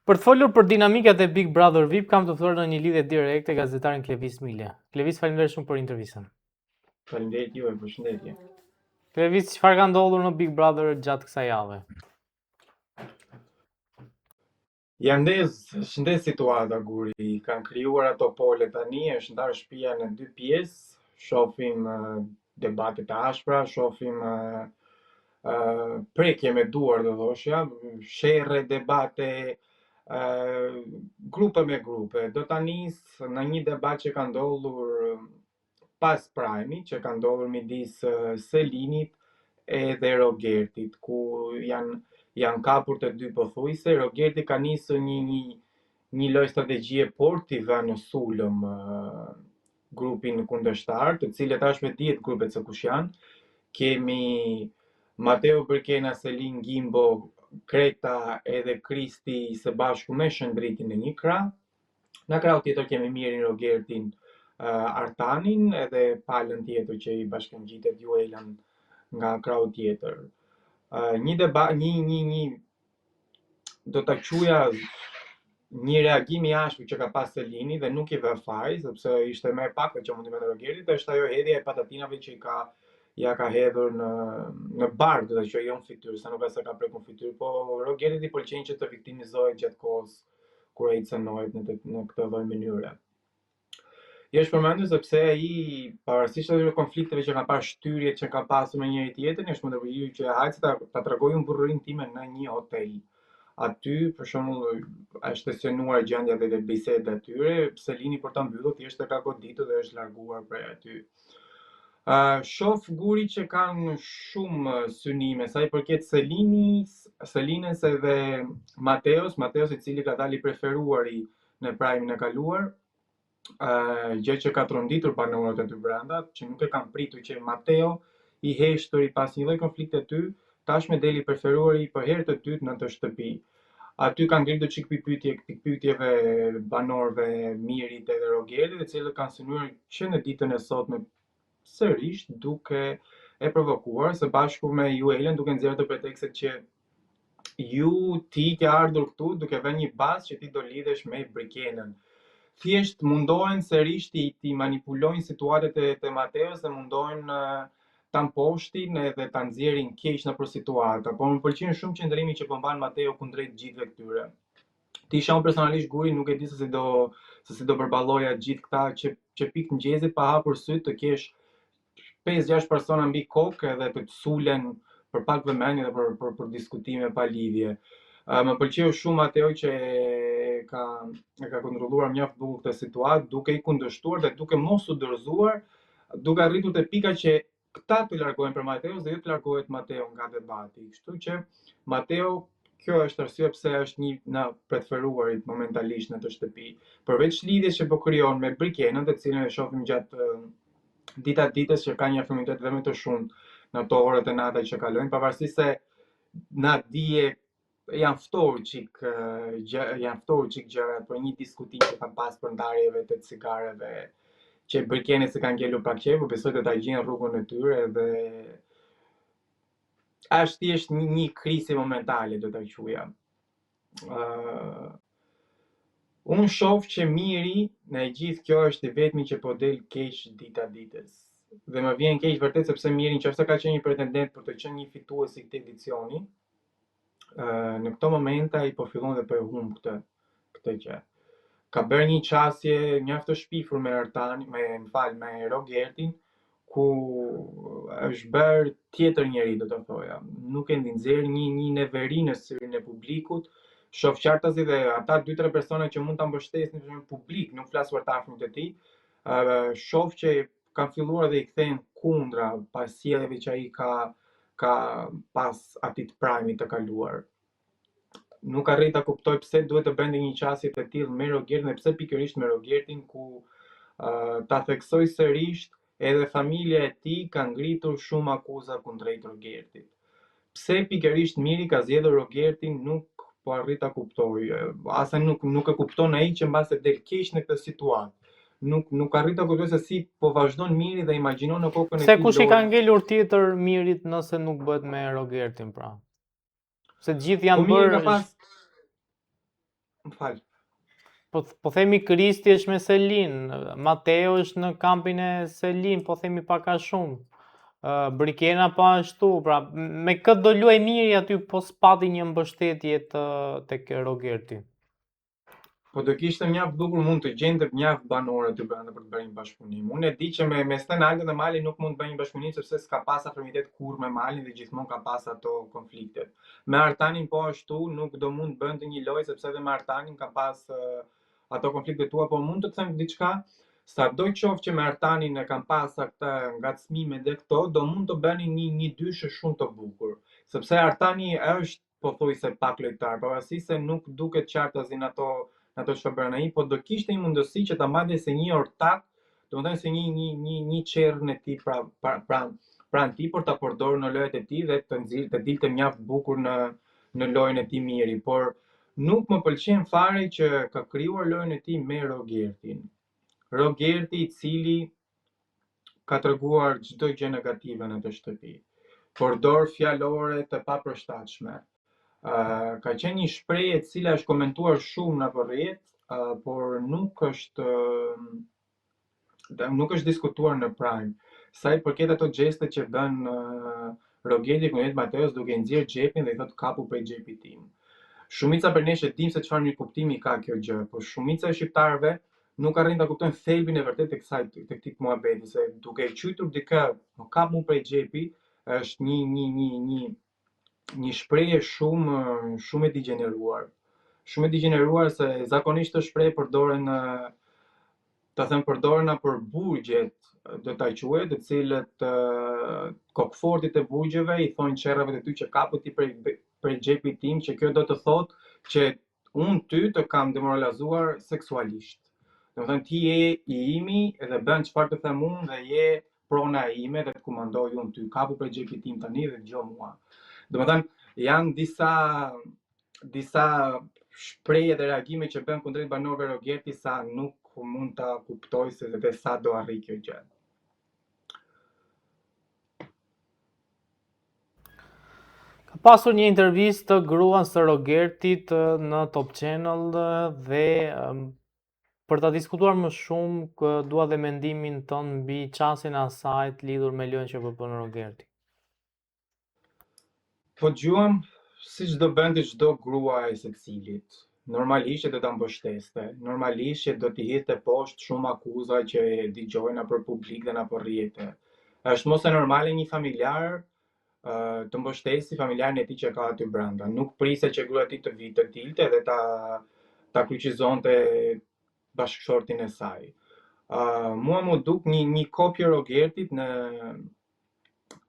Për të folur për dinamikat e Big Brother VIP, kam të ftuar në një lidhje direkte gazetarin Klevis Milja. Klevis, faleminderit shumë për intervistën. Faleminderit juve, përshëndetje. Klevis, çfarë ka ndodhur në Big Brother gjatë kësaj jave? Shëndes situata guri, kanë krijuar ato pole tani, është ndarë shtëpia në dy pjesë, shohim debate të ashpra, shohim prekje me duar do thoshja, sherrë, debate, grupe me grupe. Do ta nis në një debat që ka ndodhur pas Prime-it, që ka ndodhur midis Selinit edhe Rogertit, ku janë kapur të dy pothuajse. Rogerti ka nisur një lloj strategjie por t'i vënë në sulm grupin kundërshtar, të cilët tashmë dihet grupet se kush janë. Kemi Matteo Berkena, Selin Gimbo, Kreta edhe Kristi së bashku me Shëndritin në një krah. Në krah tjetër kemi Mirin, Rogertin, Artanin edhe palën tjetër që i bashkëngjitet Juelan nga krahu tjetër. Një debat, një do ta quaja një reagim i ashpër që ka pas Selini dhe nuk i vë faj, sepse ishte më e pakët që mundi me Rogertit, është ajo hedhja e patatinave që ja ka hedhur në bar, do të thojë jo në fytyrë, sa nuk se ka prekur në fytyrë, po Rogertit i pëlqen që të viktimizohet gjatë kohës kur ai cënohet në këtë lloj mënyre. Është përmendur sepse ai, pavarësisht atyre konflikteve që ka pas, shtyrjet që ka pasur me njëri tjetrin, është më të përgjigju që hajde ta tregoj unë burrinë time në një hotel. Aty, për shembull, është tensionuar gjendja dhe bisedat atyre, Selini për ta mbyllur thjesht e ka goditur dhe është larguar prej aty. Shoh guri që kanë shumë synime sa i përket Selinës edhe Mateos, i cili ka dalë i preferuari në Prime-in e kaluar. Gjë që ka tronditur banorët aty brenda, që nuk e kanë pritur që Mateo i heshtur i pas një lloj konflikti aty, tashmë deli preferuari për herë të dytë në të shtëpi. Aty kanë ngritur çik pyetjeve banorëve Mirit edhe Rogerit, të cilët kanë synuar që në ditën e sotme sërish duke e provokuar së bashku me Juelen, duke nxjerrë të pretekstet që ti ke ardhur këtu duke vënë një bazë që ti do lidhesh me Brikenën. Thjesht mundohen sërish ti manipulojnë situatet e Mateos dhe mundohen ta mposhtin edhe ta nxjerrin keq në situata. Po më pëlqen shumë qëndrimi që po mban Mateo kundrejt gjithëve këtyre. Ti unë personalisht guri nuk e di se si do përballoja gjithë këta që pikë mëngjesit pa hapur sy të kesh 5-6 persona mbi kokë edhe të sulen për pak vëmendje dhe për diskutime pa lidhje. Më pëlqeu shumë Mateo që e ka kontrolluar mjaft bukur këtë situatë, duke i kundërshtuar dhe duke mos u dorëzuar, duke arritur te pika që këta të largohen për Mateos dhe jo të largohet Mateo nga debati. Kështu që Mateo, kjo është arsye pse është një nga preferuarit momentalisht në të shtëpi. Përveç lidhjes që po krijon me Brikenën, të cilën e shohim gjatë ditës që ka një afërmitet dhe më të shumtë në ato orët e natës që kalojnë, pavarësisht se na dije janë ftohur çik gjëra për një diskutim që ka pas për ndarjeve të cigareve që Brikeni se kanë ngelur pak qejf, besoj të ta gjejnë rrugën e tyre dhe është thjesht një krizë momentale do ta quaja. Unë shoh që Miri në gjithë kjo është i vetmi që po del keq dita ditës. Dhe më vjen keq vërtet sepse Miri nëse ka qenë një pretendent për të qenë një fitues i këtij edicioni, në këto momente ai po fillon dhe po e humb këtë gjë. Ka bërë një qasje mjaft të shpifur me Artanin, me Rogertin, ku është bërë tjetër njeri, do të thoja. Nuk e nxjerr një neveri në syrin e publikut. Shoh qartazi dhe ata 2-3 persona që mund ta mbështesin në publik, nuk flas për të afërmit e tij. Shoh që kanë filluar dhe i kthejnë kundra pas sjelljeve që ai ka pas atit Prime-it të kaluar. Nuk arrit ta kuptoj pse duhet të bënte një qasje të tillë me Rogertin dhe pse pikërisht me Rogertin, ku ta theksoj sërish edhe familja e tij ka ngritur shumë akuza kundrejt Rogertit. Pse pikërisht Miri ka zgjedhur Rogertin nuk po arrit ta kuptoj. Asa nuk e kupton ai që mbase del keq në këtë situatë. Nuk arrit ta kuptoj se si po vazhdon Miri dhe imagjinon në kokën e tij. Se kush i ka ngelur tjetër Mirit nëse nuk bëhet me Rogertin pra? Se gjithë janë bërë Fal. Po themi Kristi është me Selin, Mateo është në kampin e Selin, po themi pak a shumë. Brikena pa ashtu, pra me këtë do luaj Miri aty, po s'pati një mbështetje tek Rogerti. Po do kishte mjaft bukur, mund të gjente mjaft banore aty brenda për të bërë një bashkëpunim. Unë e di që me Stenaldo dhe Malin nuk mund të bëjnë një bashkëpunim sepse s'ka pas afërmitet kurrë me Malin dhe gjithmonë ka pas ato konfliktet. Me Artanin po ashtu nuk do mund të bënte një lojë sepse edhe me Artanin ka pas ato konflikte tua, por mund të them diçka, sado qoftë që me Artanin e kanë pas atë ngacmimet dhe këto, do mund të bënin një dyshë shumë të bukur, sepse Artani është pothuajse pak lojtar, pavarësisht se nuk duket qartë asnjë ato çfarë bën ai, po do kishte një mundësi që ta mbante se një ortak, domethënë se një çerrën e tij pranë tij për ta përdorur në lojët e tij dhe të dilte mjaft bukur në lojën e tij Miri, por nuk më pëlqen fare që ka krijuar lojën e tij me Rogertin. Rogerti i cili ka treguar çdo gjë negative në atë shtëpi. Përdor fjalore të papërshtatshme. Ka qenë një shprehje e cila është komentuar shumë në rrjet, por nuk është diskutuar në Prime. Sa i përket ato gjeste që bën Rogerti kundrejt Mateos duke nxjerrë xhepin dhe i thotë kapu prej xhepit tim. Shumica për nesh e dim se çfarë një kuptimi ka kjo gjë, por shumica e shqiptarëve nuk arrin ta kuptojnë thelbin e vërtet të këtij muhabeti, se duke e quajtur dikë kap mu prej xhepi është një shprehje shumë e degeneruar. Shumë e degeneruar se zakonisht të shprehje përdoren për burgjet, do ta quaj, të cilët kokfortit e burgjeve i thonë çerrave të ty që kapët ti prej xhepit tim, që kjo do të thotë që unë ty të kam demoralizuar seksualisht. Domethënë ti je i imi dhe bën çfarë të them unë dhe je prona ime dhe të komandoj unë ty, kapu prej xhepit tim tani dhe dëgjoj mua. Domethënë janë disa shprehje dhe reagime që bën kundrejt banorëve Rogerti sa nuk mund ta kuptoj se dhe sa do arri kjo gjë. Ka pasur një intervistë të gruans së Rogertit në Top Channel dhe për ta diskutuar më shumë dua dhe mendimin tënd mbi çastin e asaj lidhur me lojën që bën Rogerti. Po dëgjuam si çdo bënte çdo grua e secilit. Normalisht do ta mbështeste, normalisht do t'i hidhte poshtë shumë akuza që dëgjojnë nëpër publik dhe nëpër rrjete. Është mos e normale një familjar të mbështesi familjarin e tij që ka aty brenda. Nuk priste që gruaja e tij të vite të dilte dhe ta kryqëzonte bashkëshortin e saj. Mua më duk një kopje Rogertit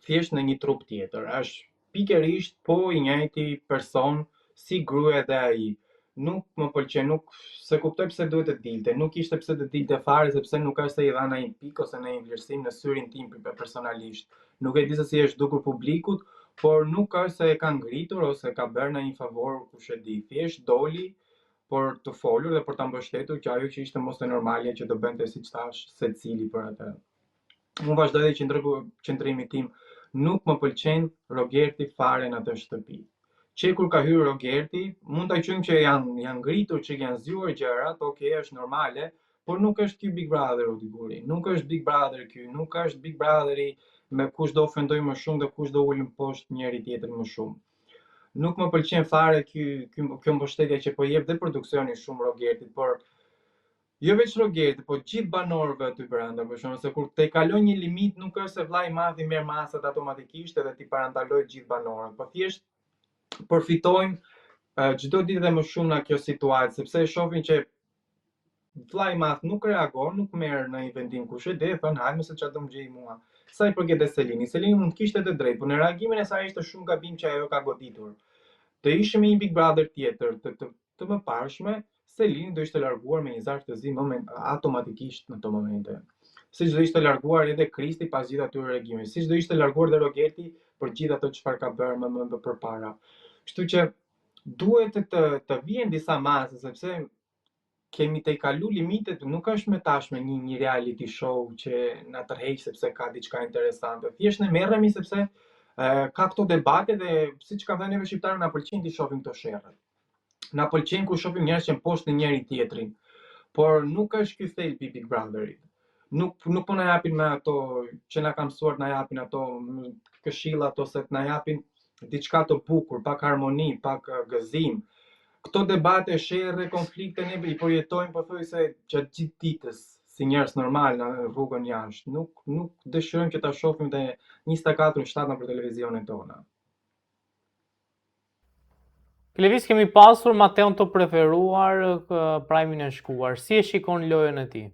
thjesht në një trup tjetër. Është pikërisht po i njëjti person si gruaja dhe ai. Nuk më pëlqen, nuk se kuptoj pse duhet të dilte. Nuk ishte pse të dilte fare sepse nuk është se i dha ndonjë pikë ose ndonjë vlerësim në syrin tim personalisht. Nuk e di se si është dukur publikut, por nuk është se e ka ngritur ose ka bërë ndonjë favor kush e di. Thjesht doli për të folur dhe për ta mbështetur që ajo që ishte mos e normalja që do bënte siç thash secili për atë. Unë vazhdoj dhe qëndrimi tim nuk më pëlqen Rogerti fare në atë shtëpi. Që kur ka hyrë Rogerti, mund ta quajmë që janë ngritur, që janë zgjuar gjërat, okay, është normale, por nuk është ky Big Brother u diguri. Nuk është Big Brother ky, nuk është Big Brotheri me kush do ofendoj më shumë dhe kush do ulën poshtë njëri tjetrin më shumë. Nuk më pëlqen fare kjo mbështetje që po jep dhe produksioni shumë Rogertit, por jo veç Rogertit, po gjithë banorëve aty brenda, për shembull, se kur te kalon një limit nuk është se vllai i madh i merr masat automatikisht edhe ti parandaloj gjithë banorët, po thjesht përfitojmë çdo ditë dhe më shumë nga kjo situatë, sepse e shohin që vllai i madh nuk reagon, nuk merr në një vendim kush e di, thon hajmë se çfarë do më gjej mua. Sa i përket Selini, Selini mund kishte të drejtë, por në reagimin e saj ishte shumë gabim që ajo ka goditur. Të ishim me një Big Brother tjetër, të mëparshme, Selini do ishte larguar me një zarf të zi automatikisht në këto momente. Siç do ishte larguar edhe Kristi pas gjithë atyre reagimeve, siç do ishte larguar dhe Rogerti për gjithë ato çfarë ka bërë më përpara. Kështu që duhet të vijnë disa mase, sepse kemi të i kalu limitet, nuk është me tashme një reality show që na tërheq sepse ka diçka interesante. Thjesht ne merremi sepse ka këto debate dhe siç ka thënë neve shqiptarët na pëlqen të shohim këto sherrë. Na pëlqen kur shohim njerëz që poshtë njëri tjetrin, por nuk është ky thelbi i Big Brotherit. Nuk po na japin me ato që na ka mësuar na japin ato këshillat ose të na japin diçka të bukur, pak harmoni, pak gëzim. Këto debate, sherrre, konflikte ne i përjetojmë pothuajse gjatë gjithë ditës si njerëz normal në rrugën jashtë. Nuk dëshirojmë që ta shohim te 24/7 nëpër televizionet tona. Klevis, kemi pasur Mateon të preferuar Prime-in e shkuar. Si e shikon lojën e tij?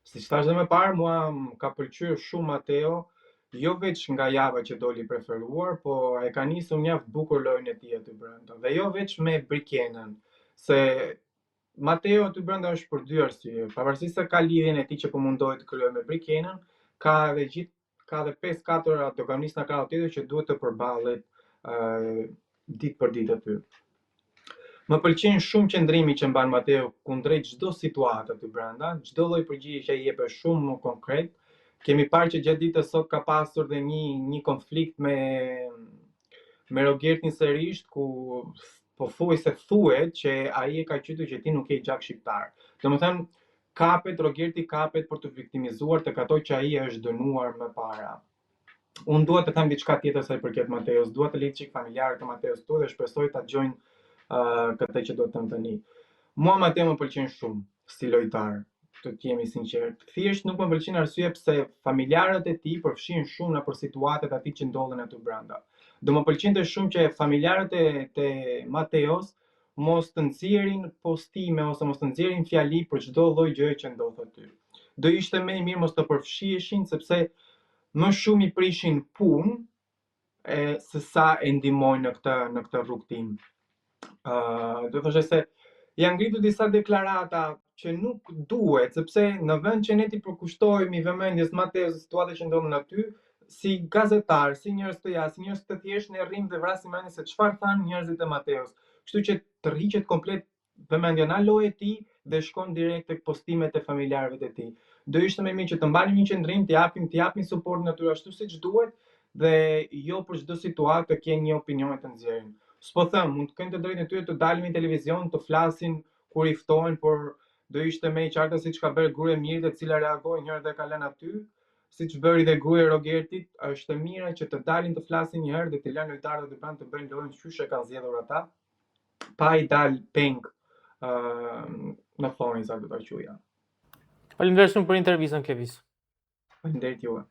Si thash dhe më parë, mua ka pëlqyer shumë Mateo, jo veç nga java që doli preferuar, po e ka nisur mjaft bukur lojën e tij aty brenda. Dhe jo veç me Brikenën, se Mateo aty brenda është për dy arsye. Pavarësisht se ka lidhjen e tij që po mundohet të krijojë me Brikenën, ka edhe 5-4 doganista krau tjetër që duhet të përballet ditë për ditë aty. Më pëlqen shumë qëndrimi që mban Mateo kundrejt çdo situate aty brenda, çdo lloj përgjigje që ai jep është shumë konkret. Kemi parë që gjatë ditës sot ka pasur dhe një konflikt me Rogertin Serisht, ku pothuajse thuhet që ai e ka qytur që ti nuk je gjak shqiptar. Domethënë Rogerti kapet për të viktimizuar tek ato që ai është dënuar më para. Unë dua të them diçka tjetër sa i përket Mateos, dua të lidh çik familjarët e Mateos tu dhe shpresoj ta dëgjojnë këtë që do të them tani. Mua Mateo më pëlqen shumë si lojtar, të jemi sinqert. Thjesht nuk më pëlqen arsye pse familjarët e tij përfshihen shumë nëpër situatat aty që ndodhen aty brenda. Do më pëlqente shumë që familjarët e Mateos mos të nxjerrin postime ose mos të nxjerrin fjali për çdo lloj gjëje që ndodh aty. Do ishte më i mirë mos të përfshiheshin sepse më shumë i prishin punë se sa e ndihmojnë në këtë rrugtim. Do thoshe se janë ngritur disa deklarata që nuk duhet, sepse në vend që ne ti përkushtohemi vëmendjes Mateos situatës që ndodhen aty, si gazetar, si njerëz të jashtë, si njerëz të thjeshtë ne rrim dhe vrasim mendjen se çfarë thanë njerëzit e Mateos. Kështu që tërhiqet komplet vëmendja nga loja e tij dhe shkon direkt tek postimet e familjarëve të tij. Do ishte më mirë që të mbanim një qendrim, të japim suport natyra ashtu siç duhet dhe jo për çdo situatë të kenë një opinion të nxjerrin. S'po them, mund të kenë të drejtën e tyre të dalin në televizion, të flasin kur i ftohen, por do ishte më e qartë siç ka bërë gruaja e Mirit, e cila reagoi një herë dhe ka lënë aty, siç bëri dhe gruaja e Rogertit, është e mira që të dalin të flasin një herë dhe të lënë lojtarët të bëjnë lojën siç e kanë zgjedhur ata, pa i dal peng në thonjza do ta quaja. Faleminderit shumë për intervistën, Klevis. Faleminderit juve.